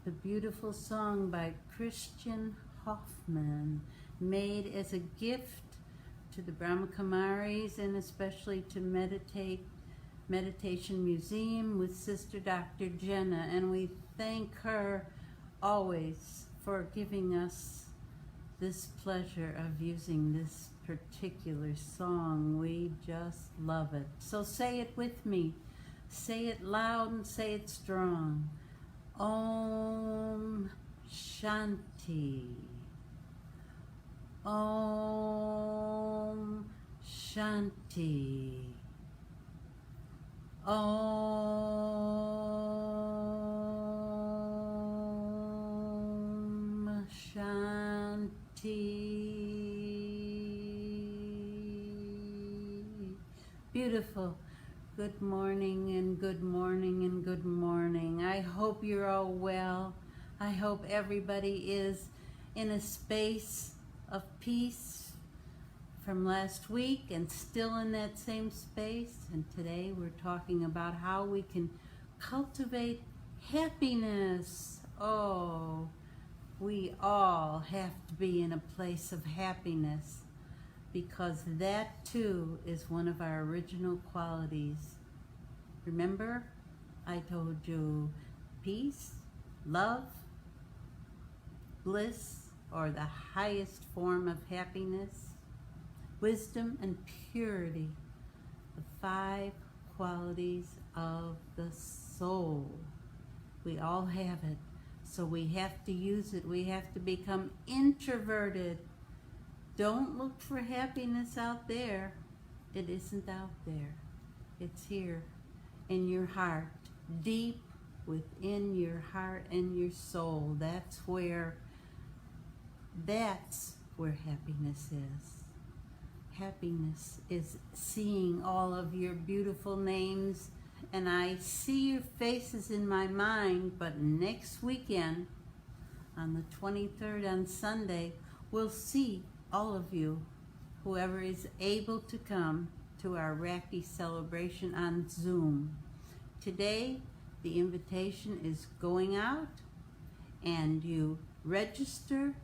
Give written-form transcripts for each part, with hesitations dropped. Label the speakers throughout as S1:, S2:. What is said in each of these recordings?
S1: the beautiful song by Christian Hoffman, made as a gift to the Brahma Kumaris and especially to Meditation Museum with Sister Dr. Jenna. And we thank her always for giving us this pleasure of using this particular song. We just love it. So say it with me. Say it loud and say it strong. Om Shanti. Om Shanti. Om Shanti. Beautiful. Good morning and good morning and good morning. I hope you're all well. I hope everybody is in a space of peace from last week and still in that same space. And today we're talking about how we can cultivate happiness. Oh, we all have to be in a place of happiness, because that too is one of our original qualities. Remember, I told you peace, love, bliss, or the highest form of happiness, wisdom and purity, the 5 qualities of the soul. We all have it, so we have to use it. We have to become introverted. Don't look for happiness out there. It isn't out there. It's here in your heart, deep within your heart and your soul. That's where happiness is. Happiness is seeing all of your beautiful names, and I see your faces in my mind, but next weekend, on the 23rd on Sunday, we'll see all of you, whoever is able to come to our Raki celebration on Zoom. Today, the invitation is going out, and you register.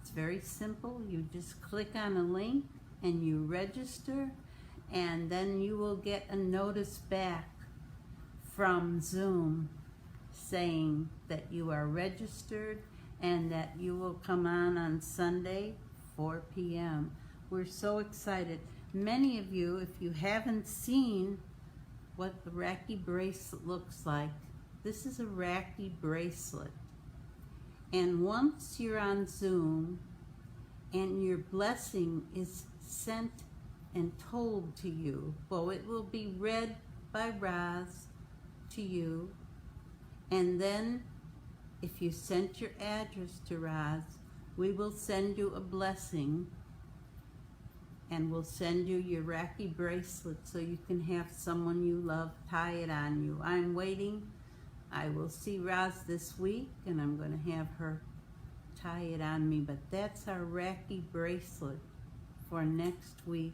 S1: It's very simple. You just click on a link and you register, and then you will get a notice back from Zoom saying that you are registered and that you will come on Sunday, 4 p.m. We're so excited. Many of you, if you haven't seen what the Raki bracelet looks like, this is a Raki bracelet. And once you're on Zoom and your blessing is sent and told to you, well, it will be read by Raz to you, and then if you sent your address to Raz, we will send you a blessing, and we'll send you your Raki bracelet so you can have someone you love tie it on you. I'm waiting. I will see Raz this week, and I'm going to have her tie it on me. But that's our Raki bracelet for next week,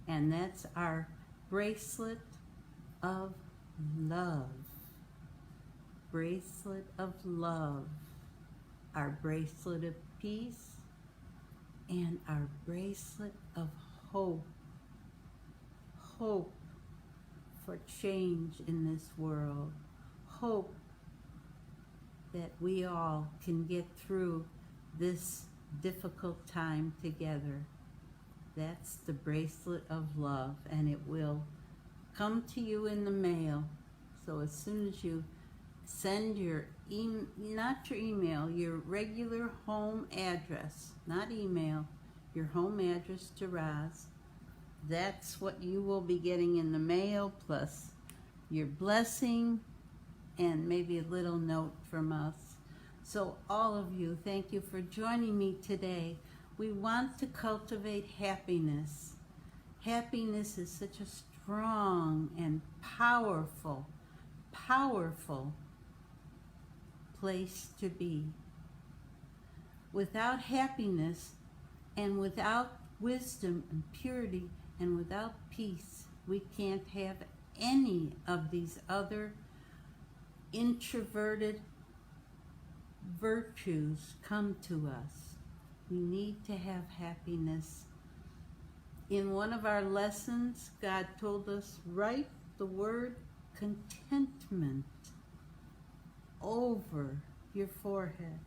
S1: and that's our bracelet of love. Bracelet of love. Our bracelet of peace, and our bracelet of hope. Hope for change in this world. Hope that we all can get through this difficult time together. That's the bracelet of love, and it will come to you in the mail. So as soon as you send your not your email, your regular home address, not email, your home address to Raz, that's what you will be getting in the mail, plus your blessing and maybe a little note from us. So all of you, thank you for joining me today. We want to cultivate happiness. Happiness is such a strong and powerful place to be. Without happiness and without wisdom and purity and without peace, we can't have any of these other introverted virtues come to us. We need to have happiness. In one of our lessons, God told us, write the word contentment over your forehead.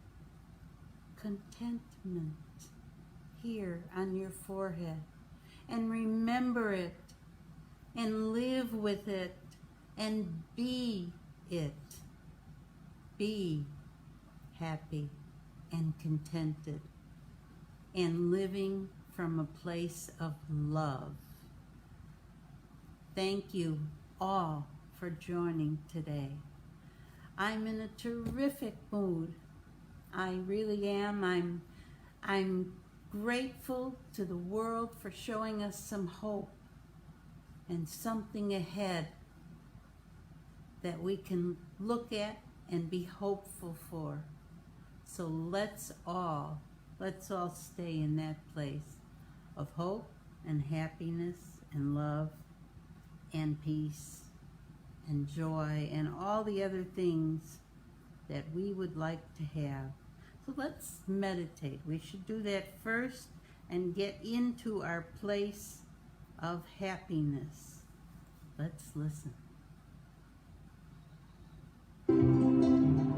S1: Contentment here on your forehead. And remember it, and live with it, and be it. Be happy and contented, and living from a place of love. Thank you all for joining today. I'm in a terrific mood. I really am. I'm grateful to the world for showing us some hope and something ahead that we can look at and be hopeful for. So let's all stay in that place of hope and happiness and love and peace and joy and all the other things that we would like to have. So let's meditate. We should do that first and get into our place of happiness. Let's listen.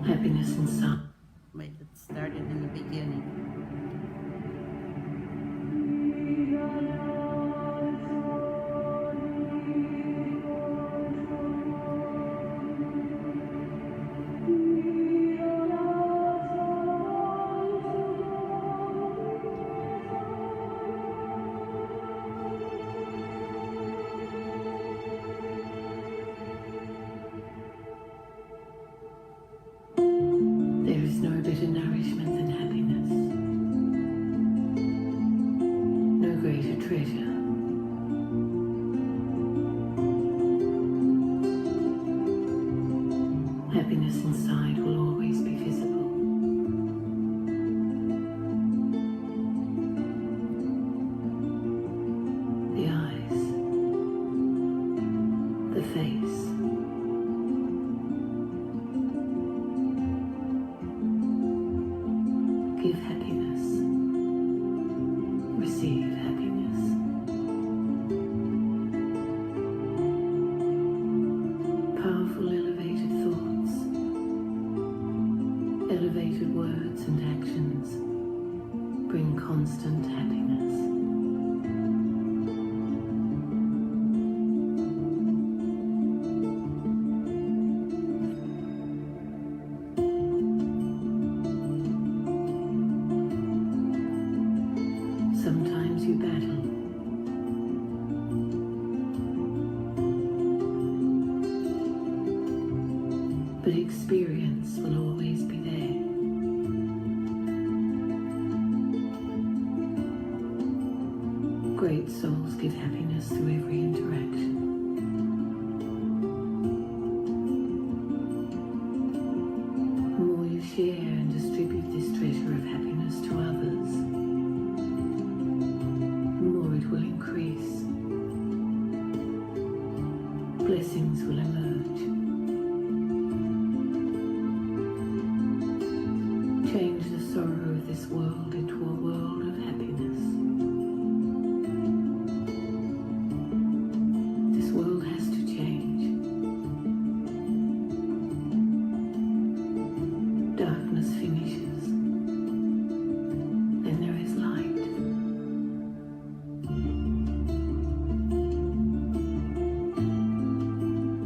S2: Happiness and sun.
S1: Wait, let's start it in the beginning.
S2: There is no better nourishment than happiness, no greater treasure. Happiness inside will always be visible. The eyes, the face, give happiness, receive happiness. Powerful elevated thoughts, elevated words and actions bring constant happiness. Sometimes you battle, but experience will always be there. Great souls give happiness through every interaction. The more you share and distribute this treasure of happiness to others, it will increase. Blessings will emerge. Change the sorrow of this world into a world of happiness. This world has to change. Darkness finishes, and there is light.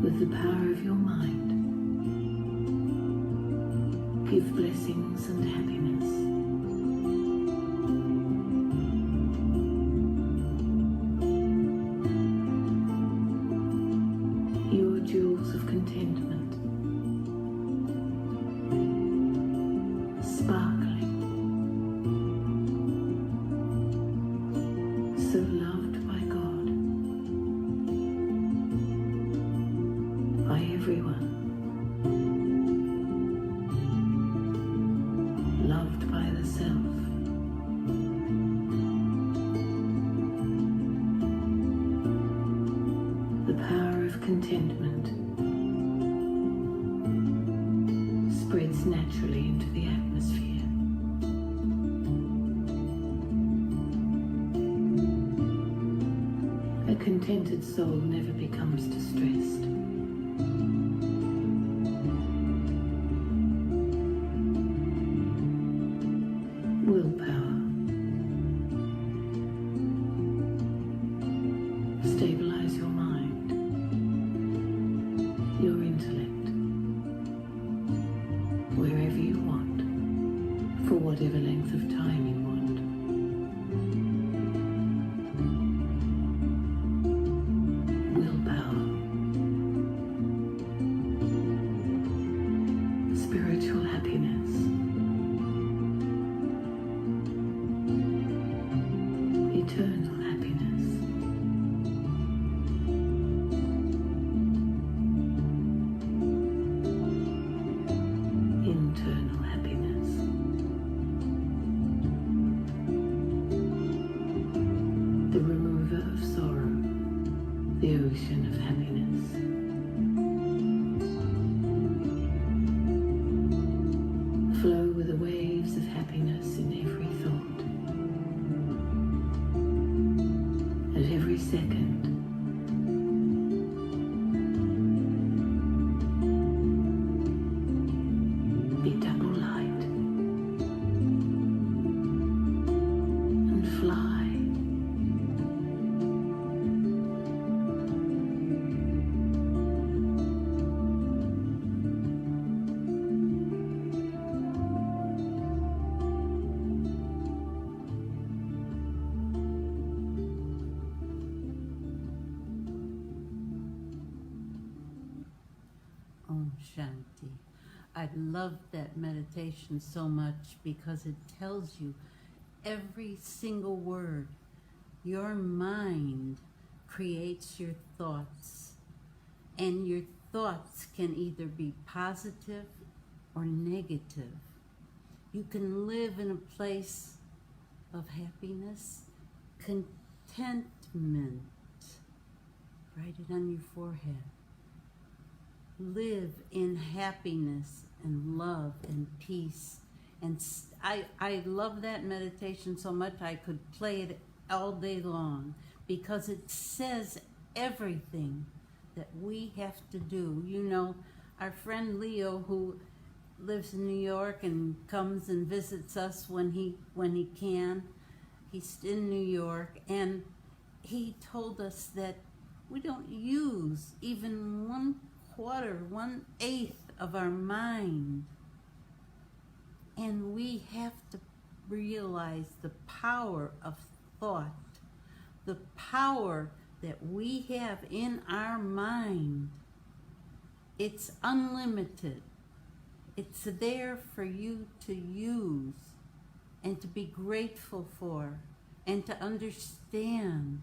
S2: With the power of your mind, give blessings and happiness. Your jewels of contentment, sparkling, so loved by God, by everyone, loved by naturally into the atmosphere. A contented soul never becomes distressed. Willpower. Stabilize your mind, your intellect, wherever you want, for whatever length of time you want. Willpower. Spiritual happiness. Eternal happiness. Internal happiness. The remover of sorrow, the ocean of happiness. Flow with the waves of happiness in every thought. At every second. Be double light and fly.
S1: Om Shanti. I love that meditation so much because it tells you every single word. Your mind creates your thoughts, and your thoughts can either be positive or negative. You can live in a place of happiness, contentment. Write it on your forehead. Live in happiness and love and peace. And I love that meditation so much I could play it all day long because it says everything that we have to do. You know, our friend Leo, who lives in New York and comes and visits us when he can. He's in New York, and he told us that we don't use even 1/8 of our mind. And we have to realize the power of thought, the power that we have in our mind. It's unlimited. It's there for you to use and to be grateful for and to understand.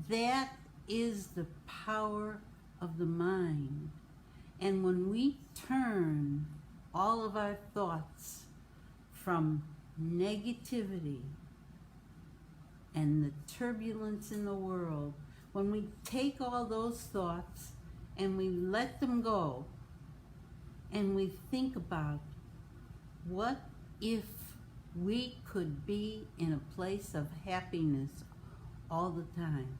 S1: That is the power of the mind. And when we turn all of our thoughts from negativity and the turbulence in the world, when we take all those thoughts and we let them go and we think about what if we could be in a place of happiness all the time?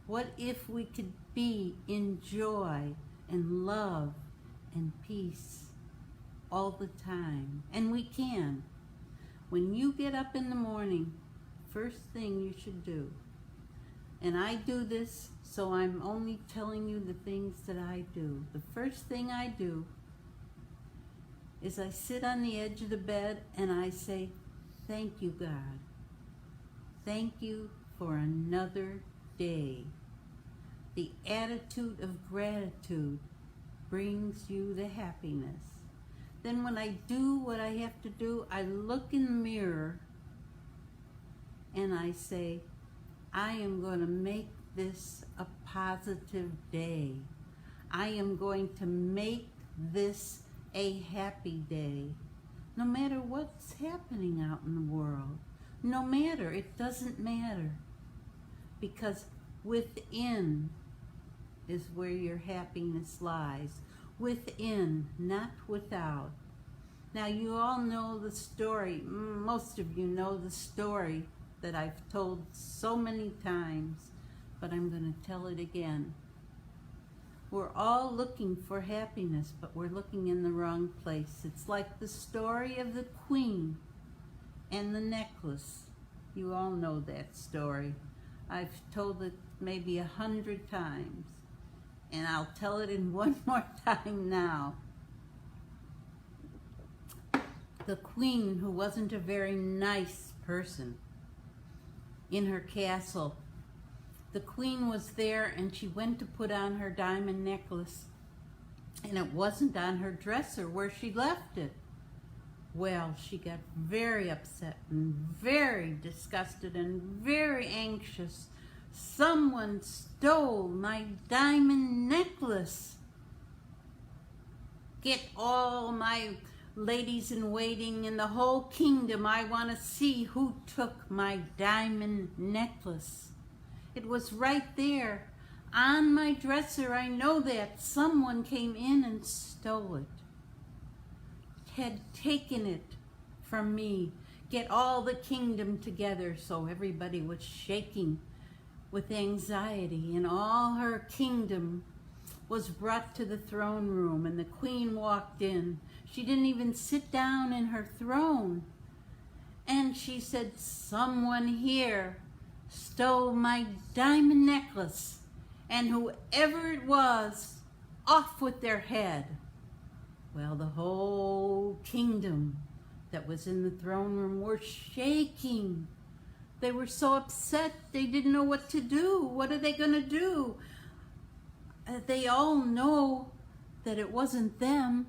S1: What if we could be in joy and love and peace all the time? And we can. When you get up in the morning, first thing you should do, and I do this, so I'm only telling you the things that I do. The first thing I do is I sit on the edge of the bed and I say, thank you, God. Thank you for another day. The attitude of gratitude brings you the happiness. Then when I do what I have to do, I look in the mirror and I say, I am going to make this a positive day. I am going to make this a happy day. No matter what's happening out in the world. No matter, it doesn't matter. Because within is where your happiness lies. Within, not without. Now you all know the story, most of you know the story that I've told so many times, but I'm going to tell it again. We're all looking for happiness, but we're looking in the wrong place. It's like the story of the queen and the necklace. You all know that story. I've told it maybe 100 times, and I'll tell it in one more time now. The queen, who wasn't a very nice person, in her castle, the queen was there and she went to put on her diamond necklace, and it wasn't on her dresser where she left it. Well, she got very upset and very disgusted and very anxious. Someone stole my diamond necklace. Get all my ladies in waiting in the whole kingdom. I want to see who took my diamond necklace. It was right there on my dresser. I know that. Someone came in and stole it. Had taken it from me. Get all the kingdom together. So everybody was shaking with anxiety, and all her kingdom was brought to the throne room, and the queen walked in. She didn't even sit down in her throne. And she said, someone here stole my diamond necklace, and whoever it was, off with their head. Well, the whole kingdom that was in the throne room were shaking. They were so upset, they didn't know what to do. What are they going to do? They all know that it wasn't them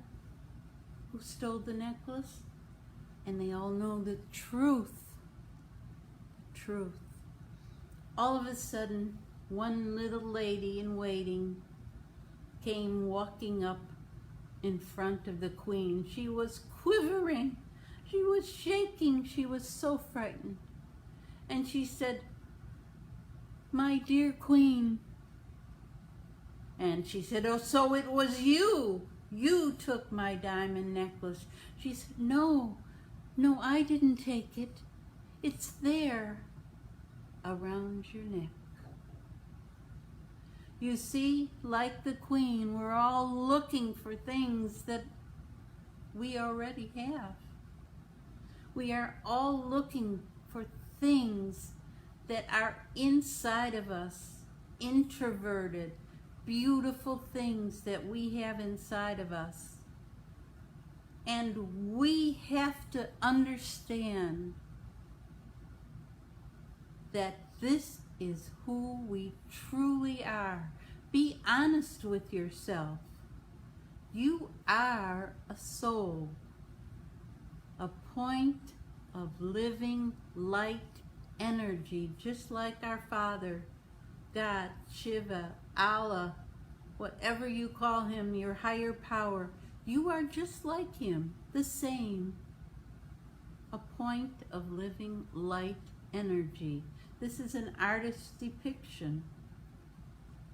S1: who stole the necklace, and they all know the truth. The truth. All of a sudden, one little lady in waiting came walking up in front of the queen. She was quivering. She was shaking. She was so frightened. And she said, my dear queen. And she said, oh, so it was you. You took my diamond necklace. She said, no, I didn't take it. It's there around your neck. You see, like the queen, we're all looking for things that we already have. We are all looking for things that are inside of us, introverted, beautiful things that we have inside of us. And we have to understand that this is who we truly are. Be honest with yourself. You are a soul, a point of living light energy, just like our Father, God, Shiva, Allah, whatever you call him, your higher power. You are just like him, the same. A point of living light energy. This is an artist's depiction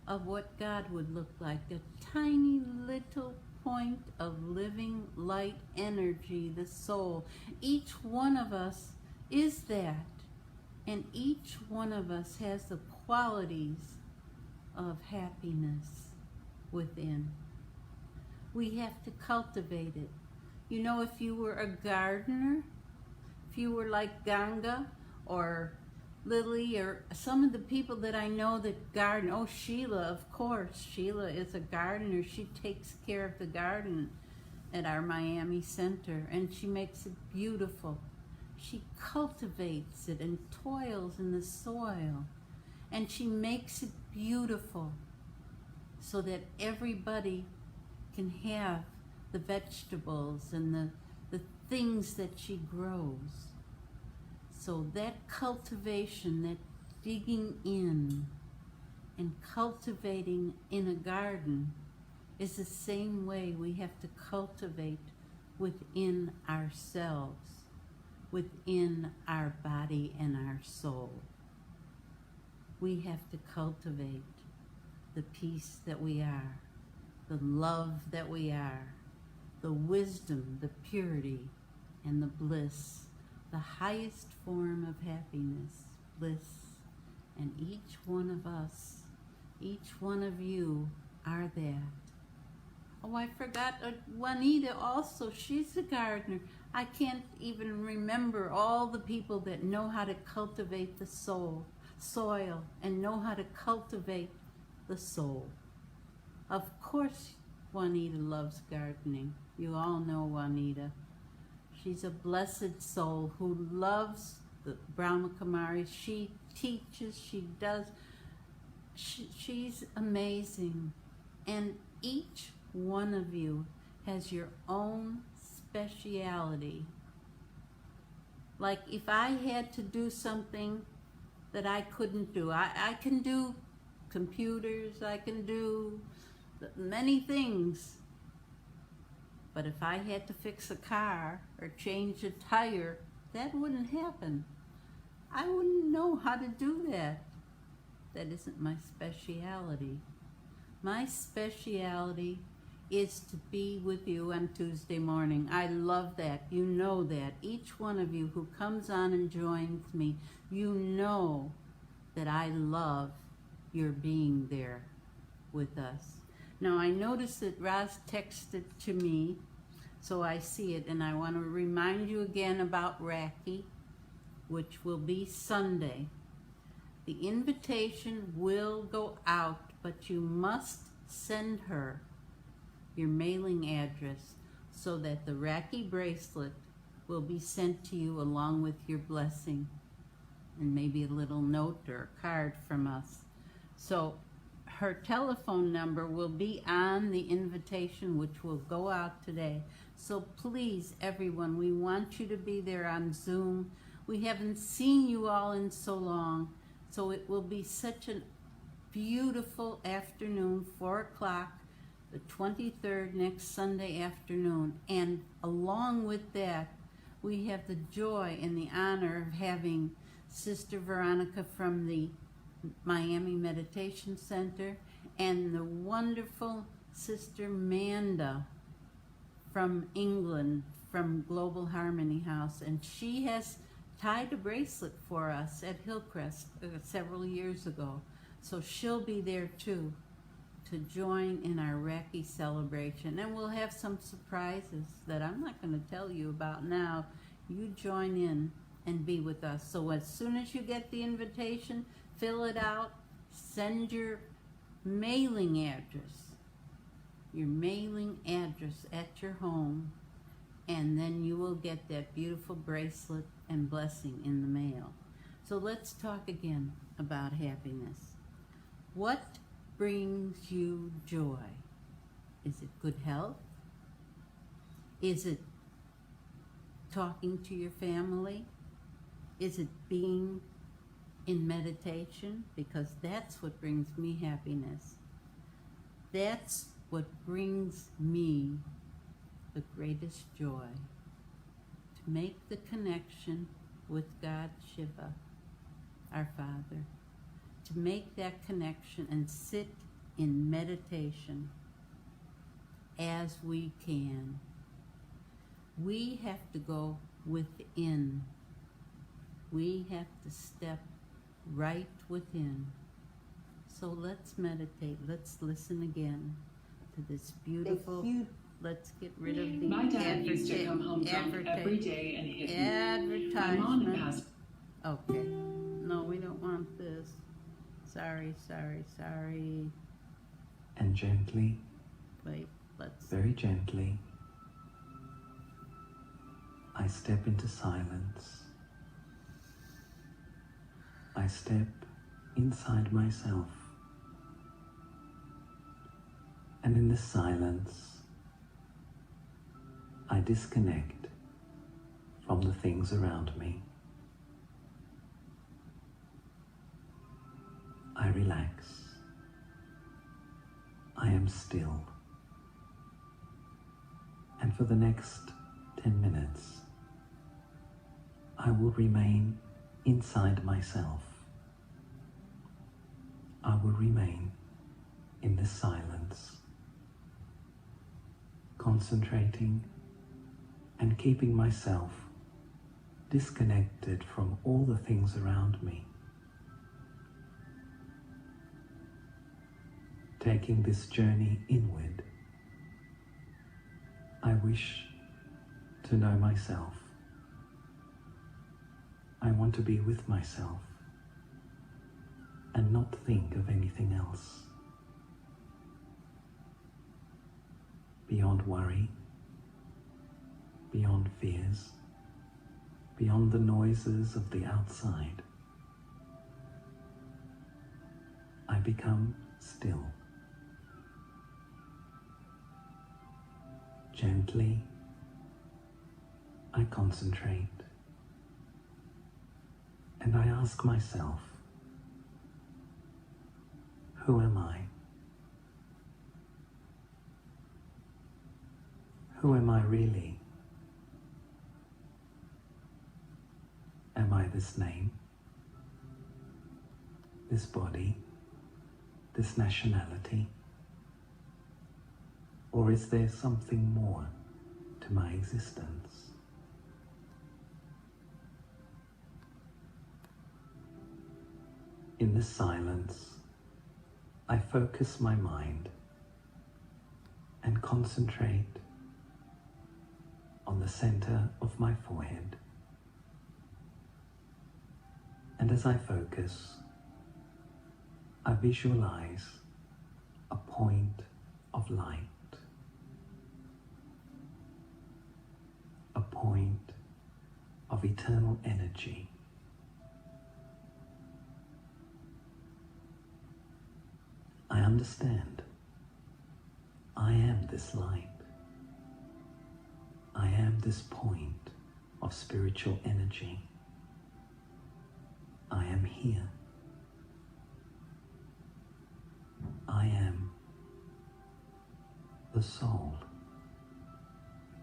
S1: of what God would look like. A tiny little point of living light energy, the soul. Each one of us is that. And each one of us has the qualities of happiness within. We have to cultivate it. You know, if you were a gardener, if you were like Ganga or Lily or some of the people that I know that garden. Oh, Sheila, of course. Sheila is a gardener. She takes care of the garden at our Miami Center, and she makes it beautiful. She cultivates it and toils in the soil, and she makes it beautiful so that everybody can have the vegetables and the things that she grows. So that cultivation, that digging in and cultivating in a garden is the same way we have to cultivate within ourselves, within our body and our soul. We have to cultivate the peace that we are, the love that we are, the wisdom, the purity, and the bliss, the highest form of happiness, bliss. And each one of us, each one of you are that. Oh, I forgot Juanita also. She's a gardener. I can't even remember all the people that know how to cultivate the soil, and know how to cultivate the soul. Of course, Juanita loves gardening. You all know Juanita. She's a blessed soul who loves the Brahma Kumaris. She teaches, she does. She's amazing. And each one of you has your own speciality. Like if I had to do something that I couldn't do, I can do computers, I can do many things. But if I had to fix a car or change a tire, that wouldn't happen. I wouldn't know how to do that. That isn't my speciality. My speciality is to be with you on Tuesday morning. I love that. You know that. Each one of you who comes on and joins me, you know that I love your being there with us. Now, I noticed that Roz texted to me, so I see it, and I want to remind you again about Raki, which will be Sunday. The invitation will go out, but you must send her your mailing address so that the Raki bracelet will be sent to you along with your blessing and maybe a little note or a card from us. So her telephone number will be on the invitation, which will go out today. So please, everyone, we want you to be there on Zoom. We haven't seen you all in so long, so it will be such a beautiful afternoon, 4 o'clock, the 23rd, next Sunday afternoon. And along with that, we have the joy and the honor of having Sister Veronica from the Miami Meditation Center and the wonderful Sister Manda from England, from Global Harmony House. And she has tied a bracelet for us at Hillcrest several years ago. So she'll be there too to join in our Raki celebration. And we'll have some surprises that I'm not going to tell you about now. You join in and be with us. So as soon as you get the invitation, fill it out, send your mailing address at your home, and then you will get that beautiful bracelet and blessing in the mail. So let's talk again about happiness. What brings you joy? Is it good health? Is it talking to your family? Is it being in meditation? Because that's what brings me happiness. That's what brings me the greatest joy. To make the connection with God Shiva, our Father. To make that connection and sit in meditation as we can. We have to go within. We have to step right within. So let's meditate. Let's listen again to this beautiful. Let's get rid of the
S3: My dad used to come home drunk every day and hit me. My mom had
S1: advertisement.
S3: passed.
S1: Okay. No, we don't want this. Sorry.
S4: And gently,
S1: Wait, let's.
S4: very gently, I step into silence. I step inside myself. And in the silence, I disconnect from the things around me. I relax. I am still. And for the next 10 minutes, I will remain inside myself. I will remain in the silence. concentrating and keeping myself disconnected from all the things around me. Taking this journey inward, I wish to know myself. I want to be with myself and not think of anything else. Beyond worry, beyond fears, beyond the noises of the outside, I become still. Gently, I concentrate and I ask myself, who am I? Who am I really? Am I this name, this body, this nationality? Or is there something more to my existence? In this silence, I focus my mind and concentrate on the center of my forehead. And as I focus, I visualize a point of light, a point of eternal energy. I understand. I am this light. I am this point of spiritual energy. I am here. I am the soul,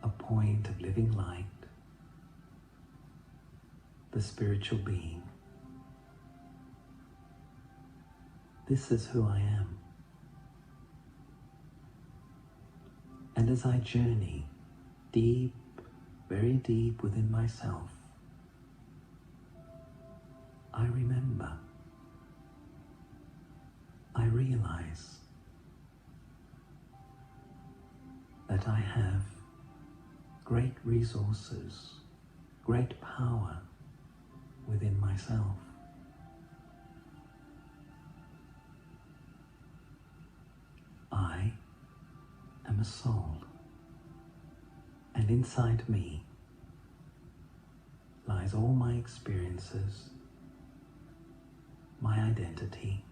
S4: a point of living light, the spiritual being. This is who I am. And as I journey deep, very deep within myself, I remember, I realize that I have great resources, great power within myself. I am a soul, and inside me lies all my experiences, my identity,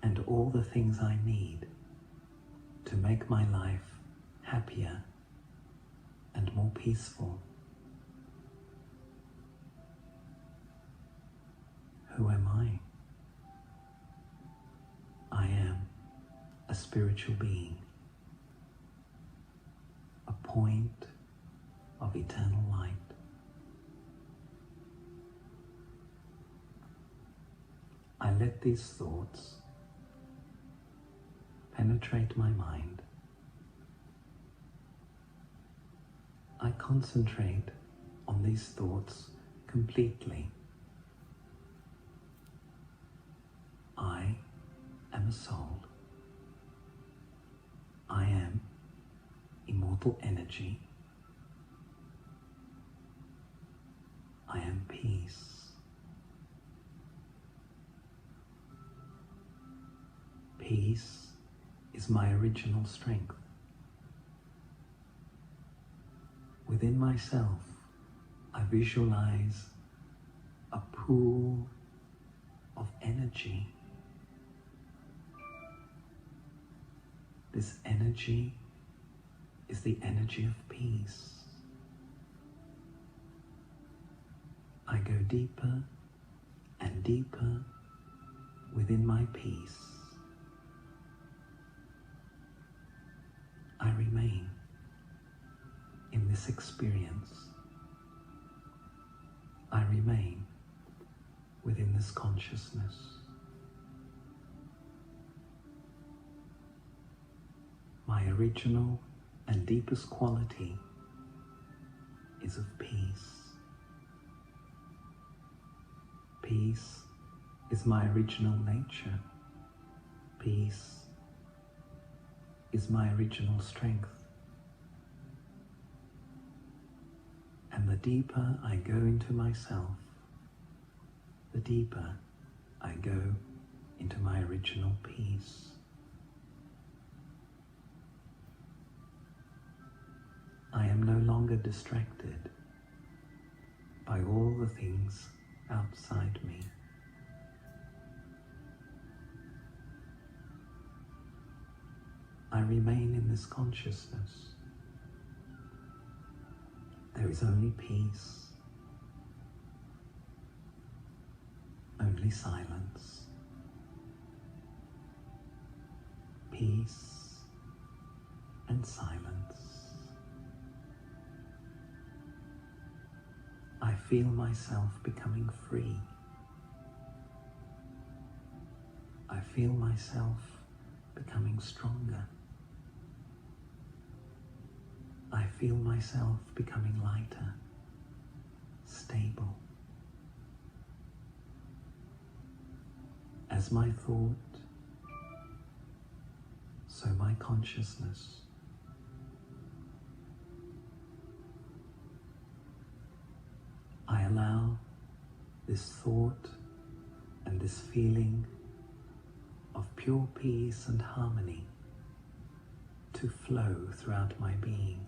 S4: and all the things I need to make my life happier and more peaceful. Who am I? I am a spiritual being, a point of eternal light. I let these thoughts penetrate my mind. I concentrate on these thoughts completely. I am a soul. I am immortal energy. I am peace. Peace is my original strength. Within myself, I visualize a pool of energy. This energy is the energy of peace. I go deeper and deeper within my peace. I remain in this experience. I remain within this consciousness. My original and deepest quality is of peace. Peace is my original nature. Peace is my original strength. And the deeper I go into myself, the deeper I go into my original peace. I am no longer distracted by all the things outside me. I remain in this consciousness. There is only peace, only silence. Peace and silence. I feel myself becoming free. I feel myself becoming stronger. I feel myself becoming lighter, stable. As my thought, so my consciousness. I allow this thought and this feeling of pure peace and harmony to flow throughout my being.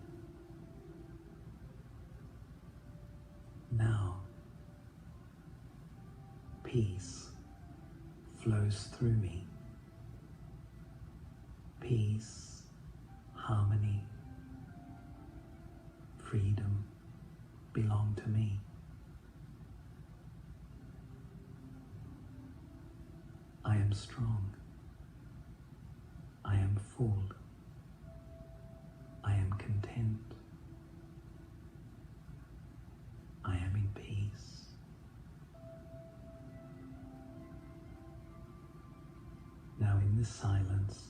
S4: Now, peace flows through me. Peace, harmony, freedom belong to me. I am strong. I am full. I am content. I am in peace. Now in this silence,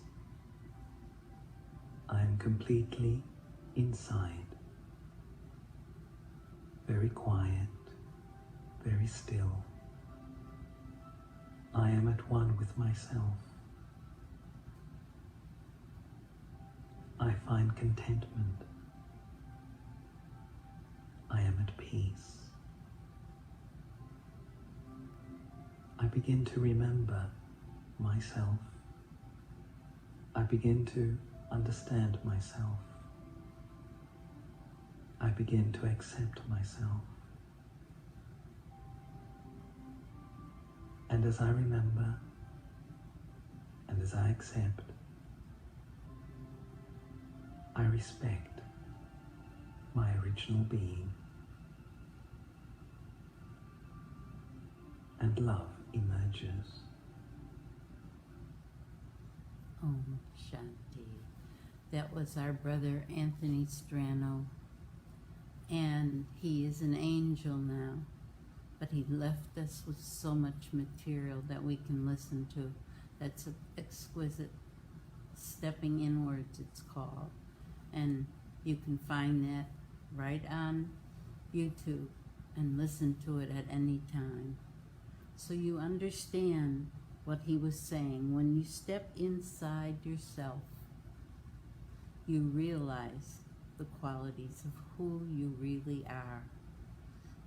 S4: I am completely inside, very quiet, very still. I am at one with myself. I find contentment. I am at peace. I begin to remember myself. I begin to understand myself. I begin to accept myself. And as I remember, and as I accept, I respect my original being, and love emerges.
S1: Om Shanti. That was our brother Anthony Strano, and he is an angel now, but he left us with so much material that we can listen to. That's exquisite. Stepping Inwards, it's called. And you can find that right on YouTube and listen to it at any time. So you understand what he was saying. When you step inside yourself, you realize the qualities of who you really are.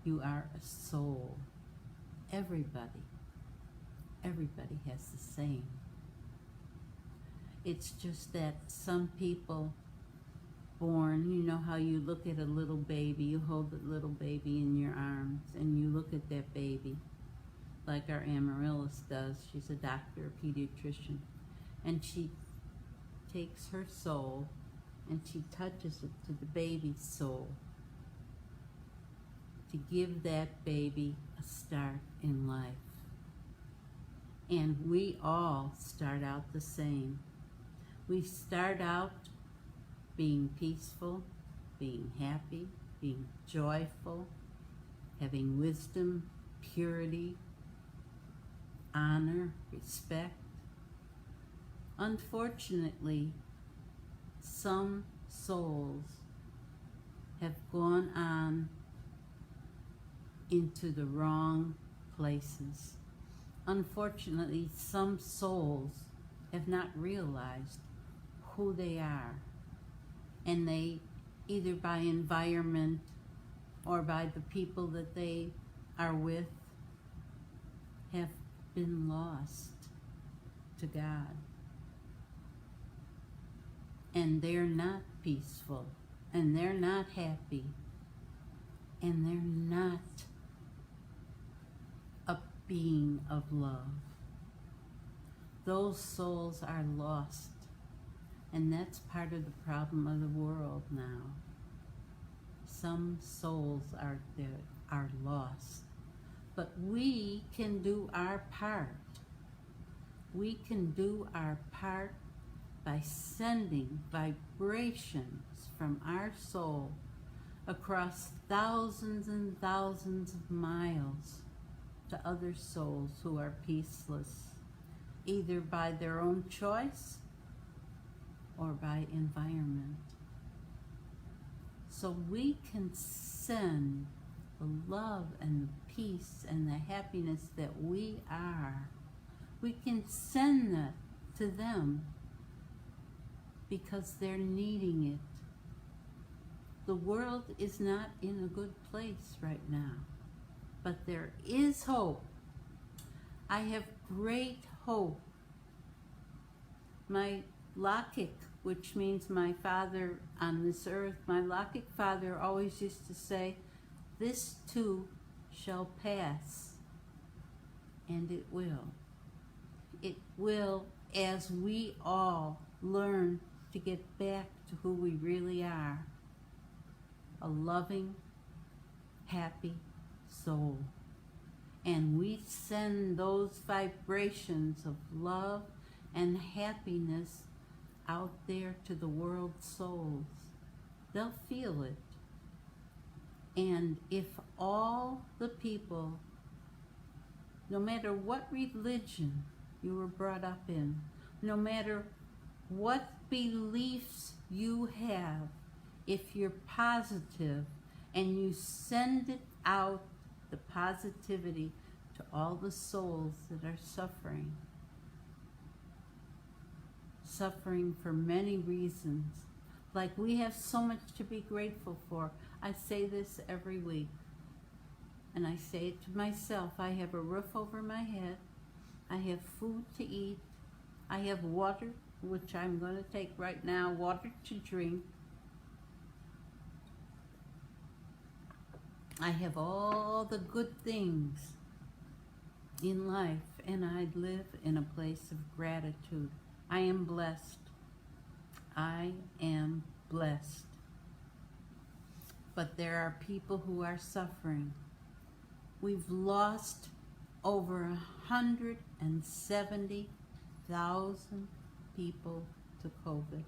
S1: You are a soul. Everybody has the same. It's just that some people born, you know how you look at a little baby, you hold the little baby in your arms and you look at that baby like our Amaryllis does. She's a doctor, a pediatrician, and she takes her soul and she touches it to the baby's soul to give that baby a start in life. And we all start out the same. We start out being peaceful, being happy, being joyful, having wisdom, purity, honor, respect. Unfortunately, some souls have gone on into the wrong places. Unfortunately, some souls have not realized who they are, and they, either by environment or by the people that they are with, have been lost to God. And they're not peaceful, and they're not happy, and they're not a being of love. Those souls are lost, and that's part of the problem of the world now. Some souls are lost, but we can do our part. We can do our part by sending vibrations from our soul across thousands and thousands of miles to other souls who are peaceless, either by their own choice or by environment. So we can send the love and the peace and the happiness that we are. We can send that to them because they're needing it. The world is not in a good place right now, but there is hope. I have great hope. My Lakik, which means my father on this earth, my Lakik father always used to say, this too shall pass. And it will. It will, as we all learn to get back to who we really are. A loving, happy soul. And we send those vibrations of love and happiness out there to the world's souls. They'll feel it. And if all the people, no matter what religion you were brought up in, no matter what beliefs you have, if you're positive and you send it out, the positivity to all the souls that are suffering for many reasons. Like, we have so much to be grateful for. I say this every week, and I say it to myself. I have a roof over my head. I have food to eat. I have water, which I'm going to take right now, water to drink. I have all the good things in life, and I live in a place of gratitude. I am blessed. I am blessed. But there are people who are suffering. We've lost over 170,000 people to COVID.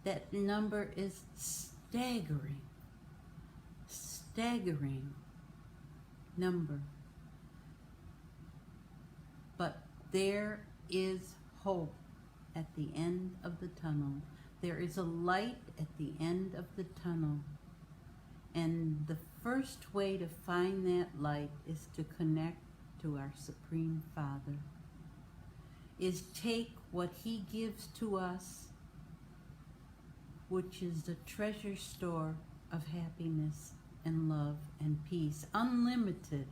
S1: That number is staggering. Staggering number. But there is hope at the end of the tunnel. There is a light at the end of the tunnel. And the first way to find that light is to connect to our Supreme Father. Is take what He gives to us, which is the treasure store of happiness and love and peace. Unlimited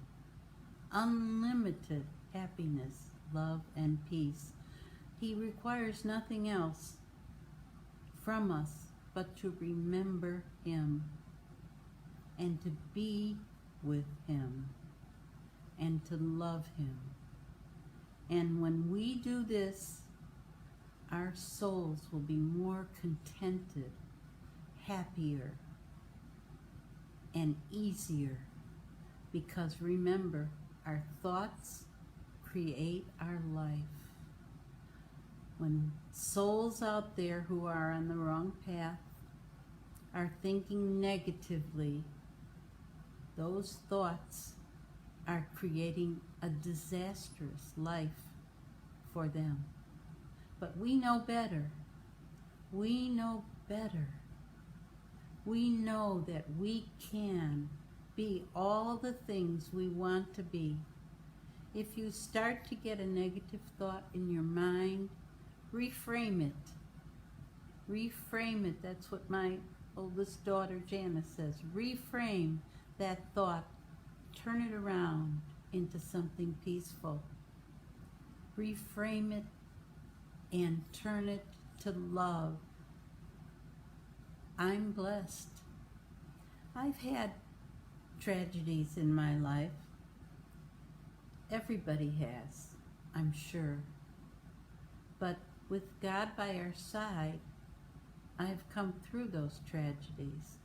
S1: happiness, love, and peace. He requires nothing else from us but to remember Him and to be with Him and to love Him. And when we do this, our souls will be more contented, happier, and easier. Because remember, our thoughts create our life. When souls out there who are on the wrong path are thinking negatively, those thoughts are creating a disastrous life for them. But we know better. We know better. We know that we can be all the things we want to be. If you start to get a negative thought in your mind, reframe it. Reframe it. That's what my oldest daughter Janice says. Reframe that thought. Turn it around into something peaceful. Reframe it and turn it to love. I'm blessed. I've had tragedies in my life. Everybody has, I'm sure. But with God by our side, I've come through those tragedies.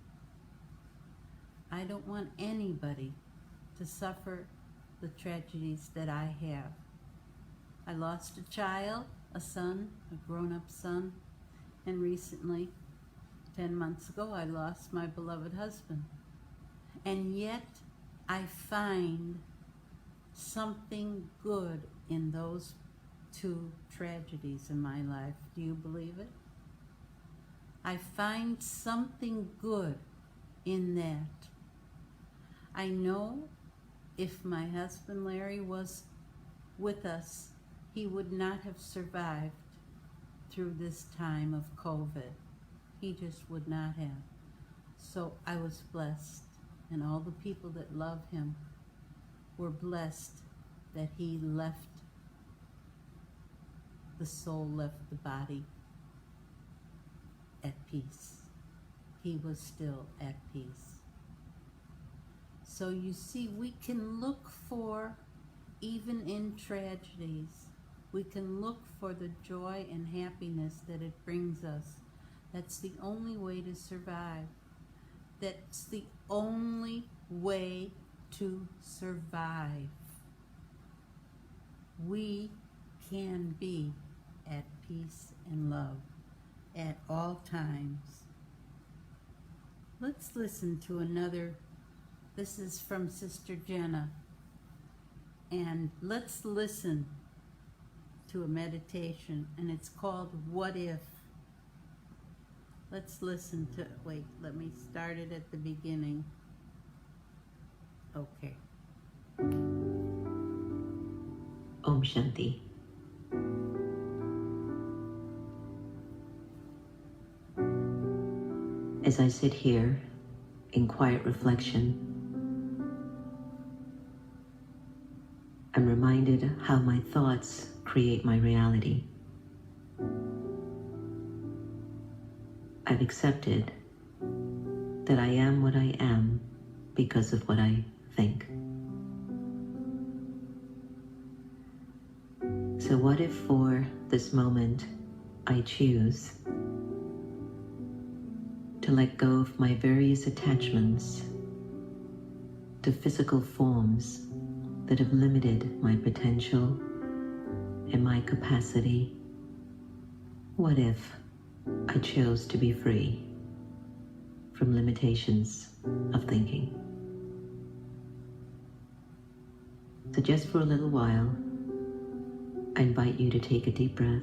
S1: I don't want anybody to suffer the tragedies that I have. I lost a child, a son, a grown-up son, and recently, 10 months ago, I lost my beloved husband. And yet, I find something good in those two tragedies in my life. Do you believe it? I find something good in that. I know if my husband Larry was with us, he would not have survived through this time of COVID. He just would not have. So I was blessed, and all the people that love him were blessed that he left, the soul left the body at peace. He was still at peace. So you see, we can look for, even in tragedies, we can look for the joy and happiness that it brings us. That's the only way to survive. That's the only way to survive. We can be at peace and love at all times. Let's listen to another. This is from Sister Jenna. And let's listen to a meditation, and it's called What If? Let's listen to, wait, let me start it at the beginning. Okay.
S2: Om Shanti. As I sit here in quiet reflection, I'm reminded how my thoughts create my reality. I've accepted that I am what I am because of what I think. So what if for this moment I choose to let go of my various attachments to physical forms that have limited my potential and my capacity? What if I chose to be free from limitations of thinking? So just for a little while, I invite you to take a deep breath.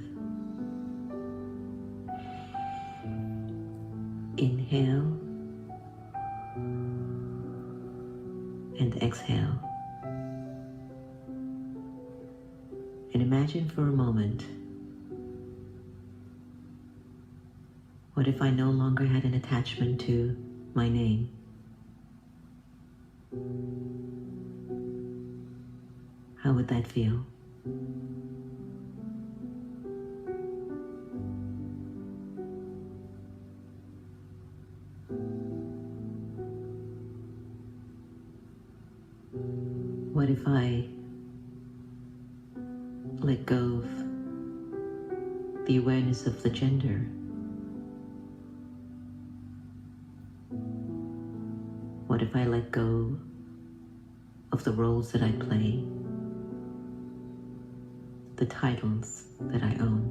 S2: Inhale and exhale. And imagine for a moment, what if I no longer had an attachment to my name? How would that feel? What if I let go of the awareness of the gender? What if I let go of the roles that I play, the titles that I own?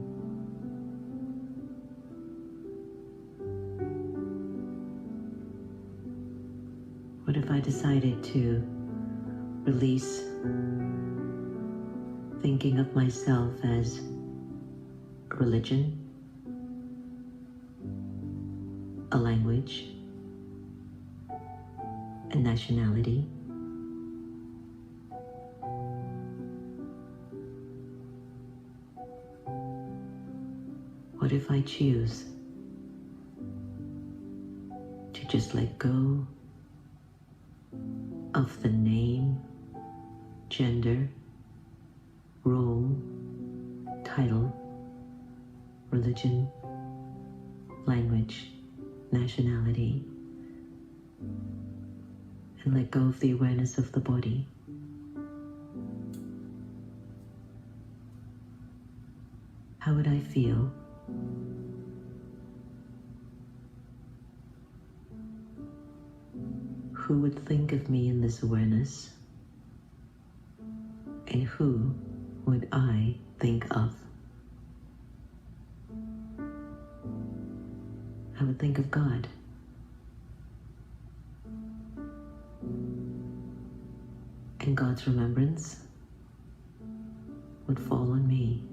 S2: What if I decided to release thinking of myself as a religion, a language, a nationality, what if I choose to just let go of the name, gender, role, title, religion, language, nationality, and let go of the awareness of the body? How would I feel? Who would think of me in this awareness? And who would I think of? I would think of God. And God's remembrance would fall on me.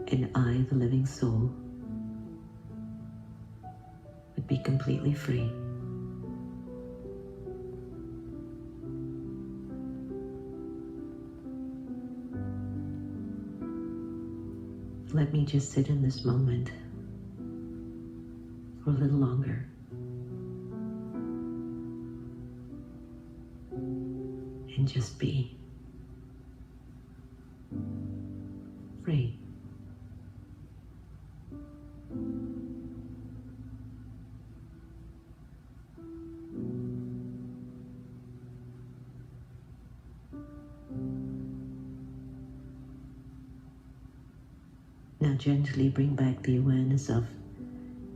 S2: And I, the living soul, would be completely free. Let me just sit in this moment for a little longer. And just be free. Now gently bring back the awareness of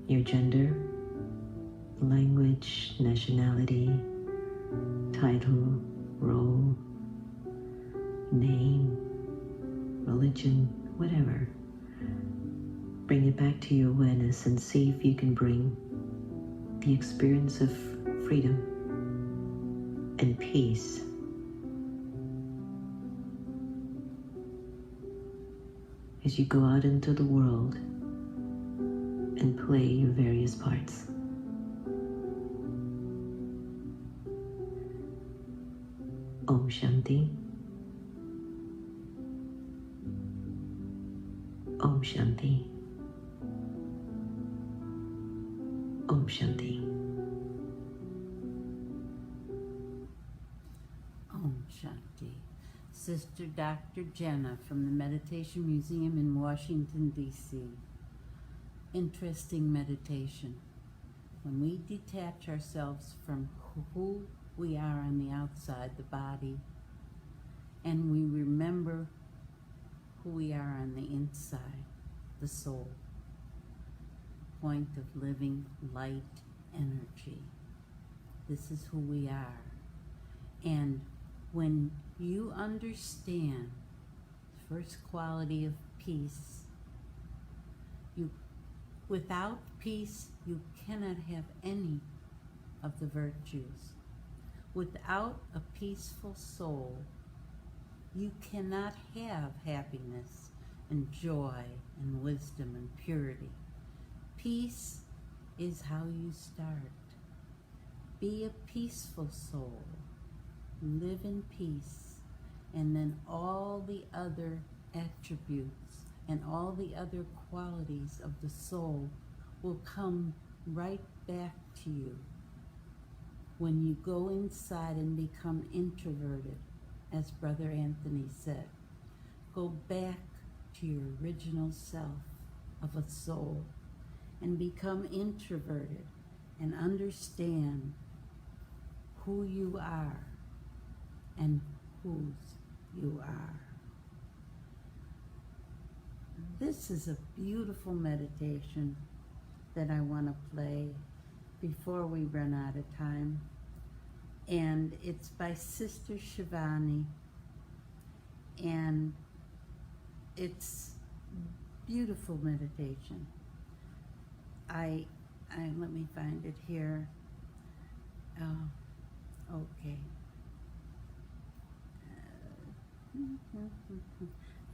S2: your gender, language, nationality, title, role, name, religion, whatever. Bring it back to your awareness and see if you can bring the experience of freedom and peace as you go out into the world and play your various parts. Om Shanti. Om Shanti. Om Shanti.
S1: Om Shanti. Sister Dr. Jenna from the Meditation Museum in Washington, D.C. Interesting meditation. When we detach ourselves from who we are on the outside, the body, and we remember who we are on the inside, the soul, point of living light energy. This is who we are. And when you understand the first quality of peace, without peace, you cannot have any of the virtues. Without a peaceful soul, you cannot have happiness and joy and wisdom and purity. Peace is how you start. Be a peaceful soul. Live in peace. And then all the other attributes and all the other qualities of the soul will come right back to you. When you go inside and become introverted, as Brother Anthony said, go back to your original self of a soul and become introverted and understand who you are and whose you are. This is a beautiful meditation that I want to play before we run out of time. And it's by Sister Shivani. And it's beautiful meditation. I let me find it here. Okay.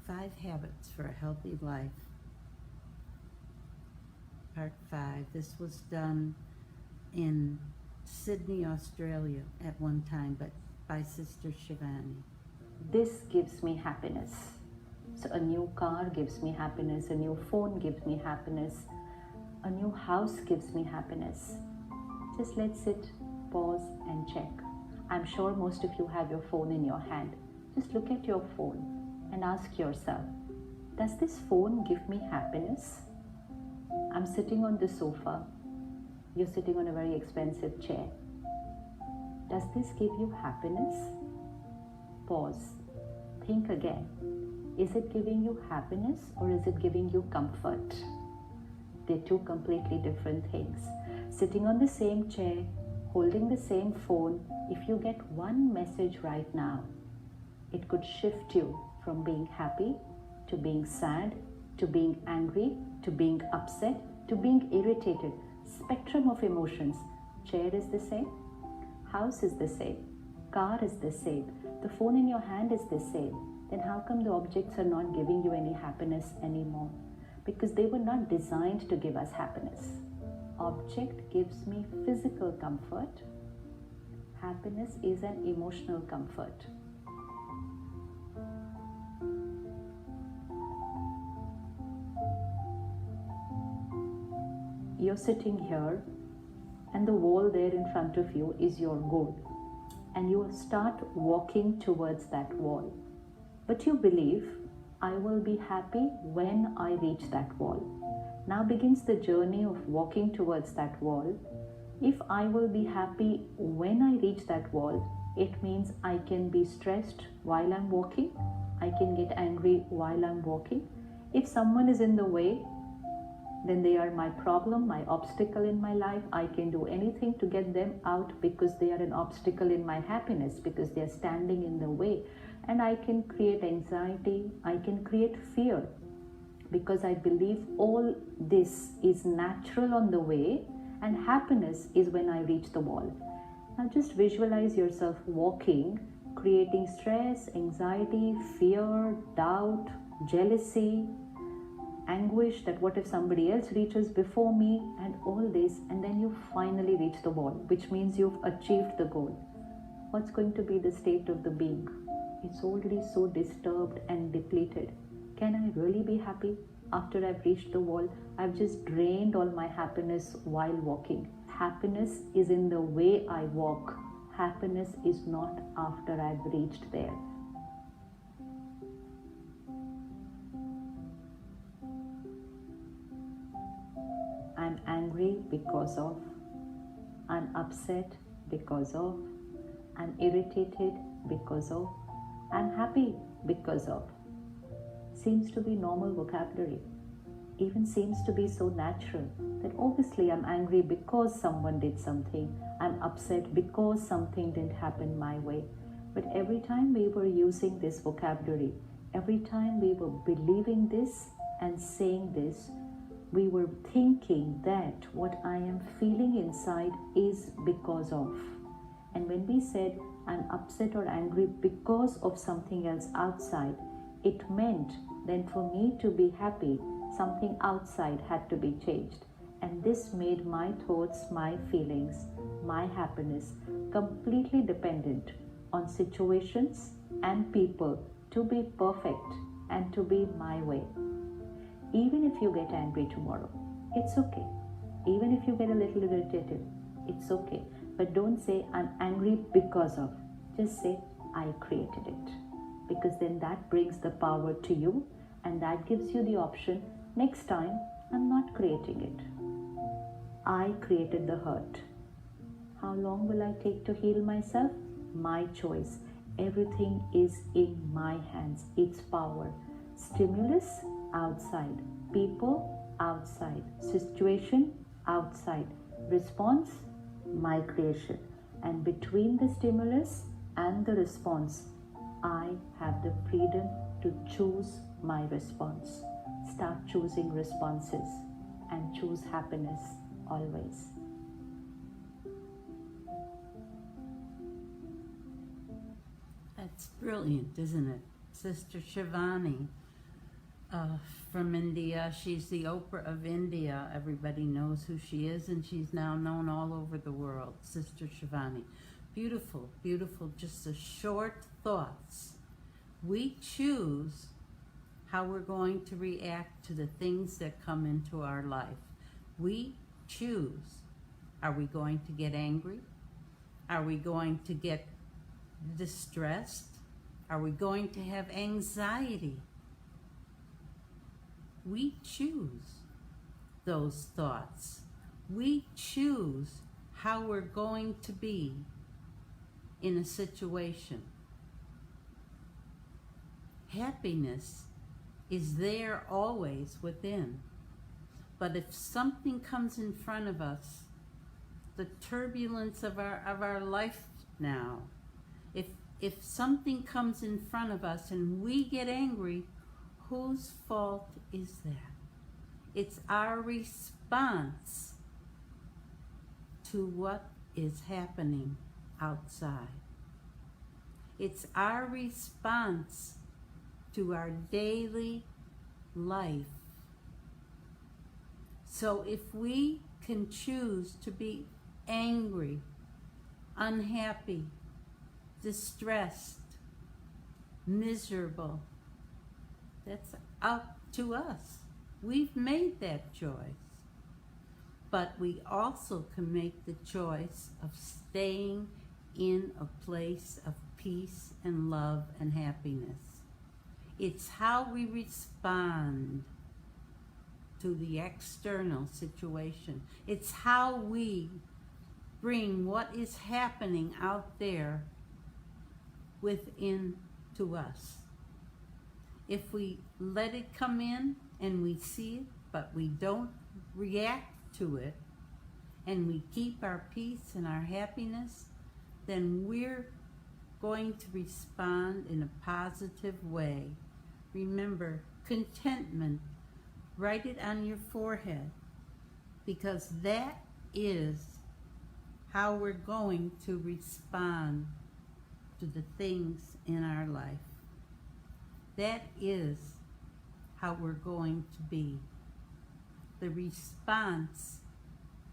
S1: 5 habits for a healthy life. Part 5. This was done in Sydney, Australia at one time, but by Sister Shivani.
S5: This gives me happiness. So a new car gives me happiness, a new phone gives me happiness, a new house gives me happiness. Just let's sit, pause and check. I'm sure most of you have your phone in your hand. Just look at your phone and ask yourself, does this phone give me happiness? I'm sitting on the sofa. You're sitting on a very expensive chair. Does this give you happiness? Pause. Think again. Is it giving you happiness or is it giving you comfort? They're two completely different things. Sitting on the same chair, holding the same phone, if you get one message right now, it could shift you from being happy to being sad, to being angry, to being upset, to being irritated. Spectrum of emotions. Chair is the same, house is the same, car is the same, the phone in your hand is the same. Then how come the objects are not giving you any happiness anymore? Because they were not designed to give us happiness. Object gives me physical comfort. Happiness is an emotional comfort. You're sitting here and the wall there in front of you is your goal, and you start walking towards that wall. But you believe, I will be happy when I reach that wall. Now begins the journey of walking towards that wall. If I will be happy when I reach that wall, it means I can be stressed while I'm walking. I can get angry while I'm walking. If someone is in the way, then they are my problem, my obstacle in my life. I can do anything to get them out because they are an obstacle in my happiness, because they are standing in the way. And I can create anxiety, I can create fear, because I believe all this is natural on the way, and happiness is when I reach the wall. Now just visualize yourself walking, creating stress, anxiety, fear, doubt, jealousy, anguish that what if somebody else reaches before me, and all this, and then you finally reach the wall, which means you've achieved the goal. What's going to be the state of the being? It's already so disturbed and depleted. Can I really be happy after I've reached the wall? I've just drained all my happiness while walking. Happiness is in the way I walk. Happiness is not after I've reached there. I'm angry because of, I'm upset because of, I'm irritated because of, I'm happy because of. Seems to be normal vocabulary. Even seems to be so natural that obviously I'm angry because someone did something. I'm upset because something didn't happen my way. But every time we were using this vocabulary, every time we were believing this and saying this, we were thinking that what I am feeling inside is because of. And when we said I'm upset or angry because of something else outside, it meant then for me to be happy, something outside had to be changed. And this made my thoughts, my feelings, my happiness completely dependent on situations and people to be perfect and to be my way. Even if you get angry tomorrow, it's okay. Even if you get a little irritated, it's okay. But don't say I'm angry because of. Just say I created it. Because then that brings the power to you, and that gives you the option, next time I'm not creating it. I created the hurt. How long will I take to heal myself? My choice. Everything is in my hands. It's power. Stimulus, outside. People, outside. Situation, outside. Response, my creation. And between the stimulus and the response, I have the freedom to choose my response. Start choosing responses and choose happiness always.
S1: That's brilliant, isn't it? Sister Shivani from India. She's the Oprah of India. Everybody knows who she is, and she's now known all over the world. Sister Shivani. Beautiful, beautiful, just a short thoughts. We choose how we're going to react to the things that come into our life. We choose. Are we going to get angry? Are we going to get distressed? Are we going to have anxiety? We choose those thoughts. We choose how we're going to be in a situation. Happiness is there always within. But if something comes in front of us, the turbulence of our life now, if something comes in front of us and we get angry, whose fault is that? It's our response to what is happening outside. It's our response to our daily life. So if we can choose to be angry, unhappy, distressed, miserable, that's up to us. We've made that choice. But we also can make the choice of staying in a place of peace and love and happiness. It's how we respond to the external situation. It's how we bring what is happening out there within to us. If we let it come in and we see it, but we don't react to it, and we keep our peace and our happiness, then we're going to respond in a positive way. Remember, contentment, write it on your forehead, because that is how we're going to respond to the things in our life. That is how we're going to be. The response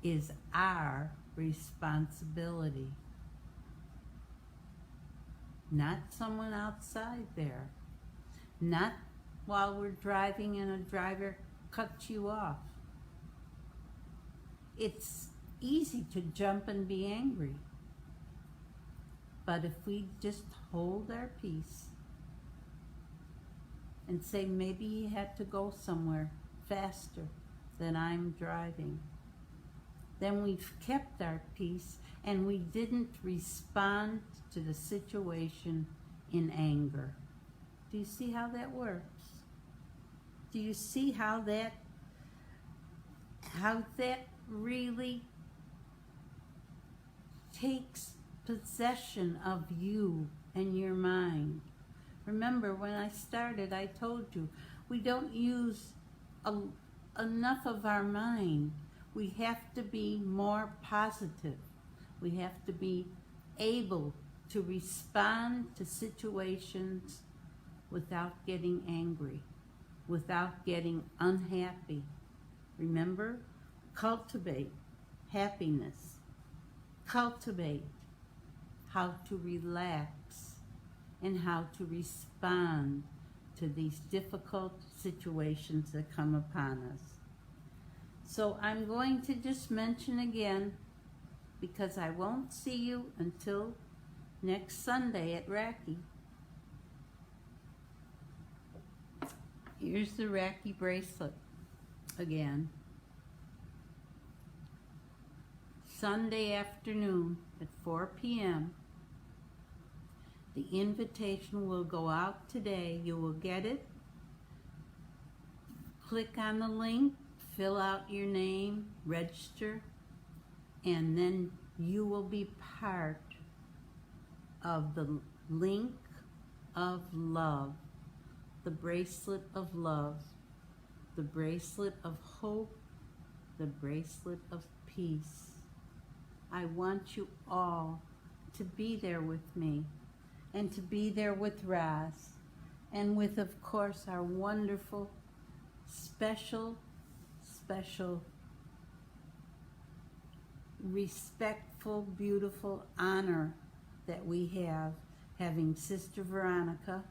S1: is our responsibility, not someone outside there. Not while we're driving and a driver cuts you off. It's easy to jump and be angry. But if we just hold our peace and say, maybe he had to go somewhere faster than I'm driving, then we've kept our peace and we didn't respond to the situation in anger. Do you see how that works? Do you see how that really takes possession of you and your mind? Remember, when I started, I told you, we don't use enough of our mind. We have to be more positive. We have to be able to respond to situations without getting angry, without getting unhappy. Remember, cultivate happiness. Cultivate how to relax and how to respond to these difficult situations that come upon us. So I'm going to just mention again, because I won't see you until next Sunday at Raki. Here's the Raki bracelet again. Sunday afternoon at 4 p.m. The invitation will go out today. You will get it. Click on the link, fill out your name, register, and then you will be part of the link of love, the bracelet of love, the bracelet of hope, the bracelet of peace. I want you all to be there with me, and to be there with Raz, and with, of course, our wonderful special, special, respectful, beautiful honor that we have having Sister Veronica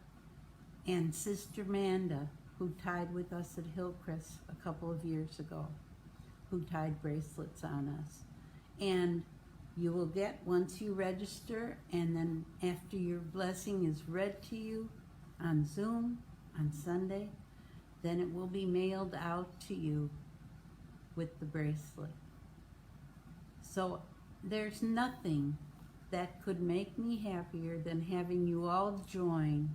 S1: and Sister Manda, who tied with us at Hillcrest a couple of years ago, who tied bracelets on us. And you will get, once you register, and then after your blessing is read to you on Zoom on Sunday, then it will be mailed out to you with the bracelet. So there's nothing that could make me happier than having you all join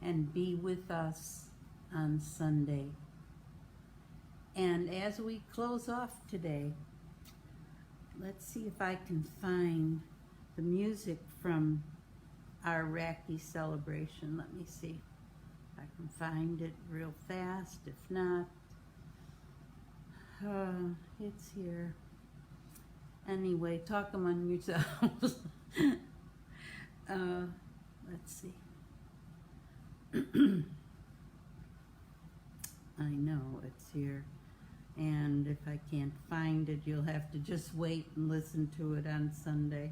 S1: and be with us on Sunday. And as we close off today, let's see if I can find the music from our Iraqi celebration. Let me see if I can find it real fast. If not, it's here. Anyway, talk among yourselves. Let's see. I know it's here. And if I can't find it, you'll have to just wait and listen to it on Sunday.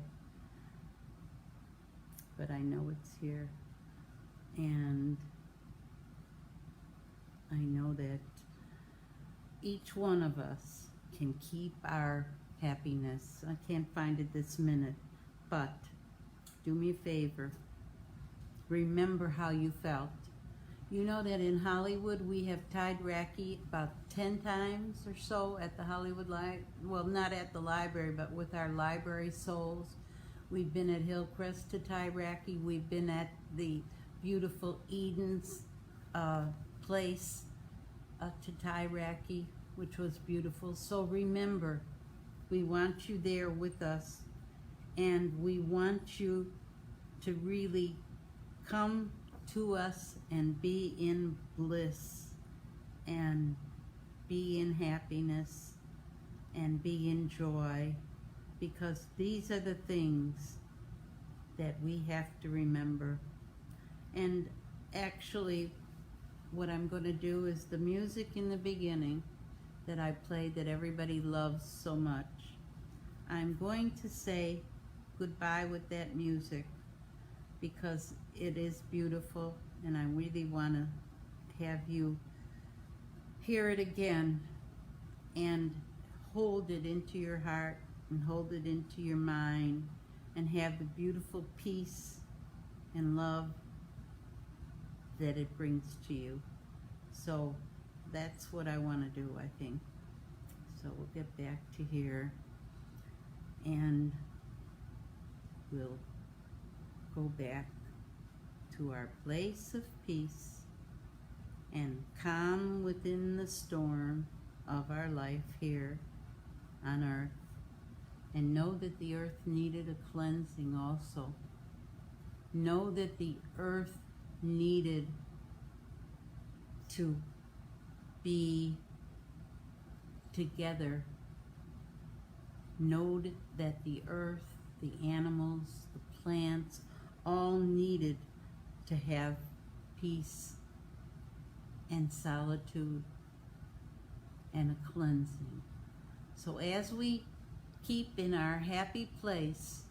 S1: But I know it's here. And I know that each one of us can keep our happiness. I can't find it this minute, but do me a favor. Remember how you felt. You know that in Hollywood we have tied Raki about 10 times or so at the Hollywood Library. Well, not at the library, but with our library souls. We've been at Hillcrest to tie Raki. We've been at the beautiful Eden's place to tie Raki, which was beautiful. So remember, we want you there with us, and we want you to really come to us and be in bliss and be in happiness and be in joy, because these are the things that we have to remember. And actually, what I'm going to do is the music in the beginning that I played that everybody loves so much, I'm going to say goodbye with that music because it is beautiful, and I really want to have you hear it again and hold it into your heart and hold it into your mind and have the beautiful peace and love that it brings to you. So that's what I want to do, I think. So we'll get back to here and we'll go back to our place of peace and calm within the storm of our life here on earth, and know that the earth needed a cleansing also. Know that the earth needed to be together. Know that the earth, the animals, the plants, all needed to have peace and solitude and a cleansing. So as we keep in our happy place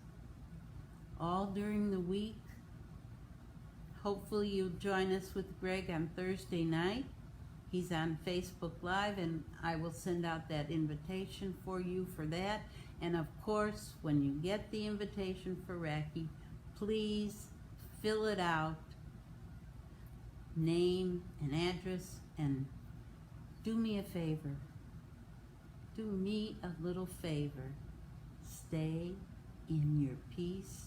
S1: all during the week, hopefully you'll join us with Greg on Thursday night. He's on Facebook Live, and I will send out that invitation for you for that. And of course, when you get the invitation for Raki, please fill it out, name and address, and do me a favor. Do me a little favor. Stay in your peace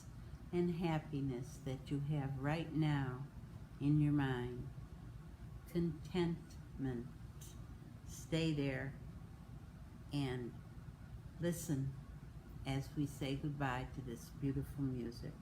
S1: and happiness that you have right now in your mind. Contentment. Stay there and listen as we say goodbye to this beautiful music.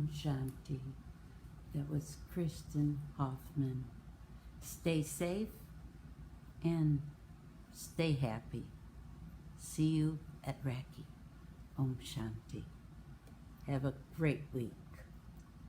S1: Om Shanti. That was Kristen Hoffman. Stay safe and stay happy. See you at Raki. Om Shanti. Have a great week.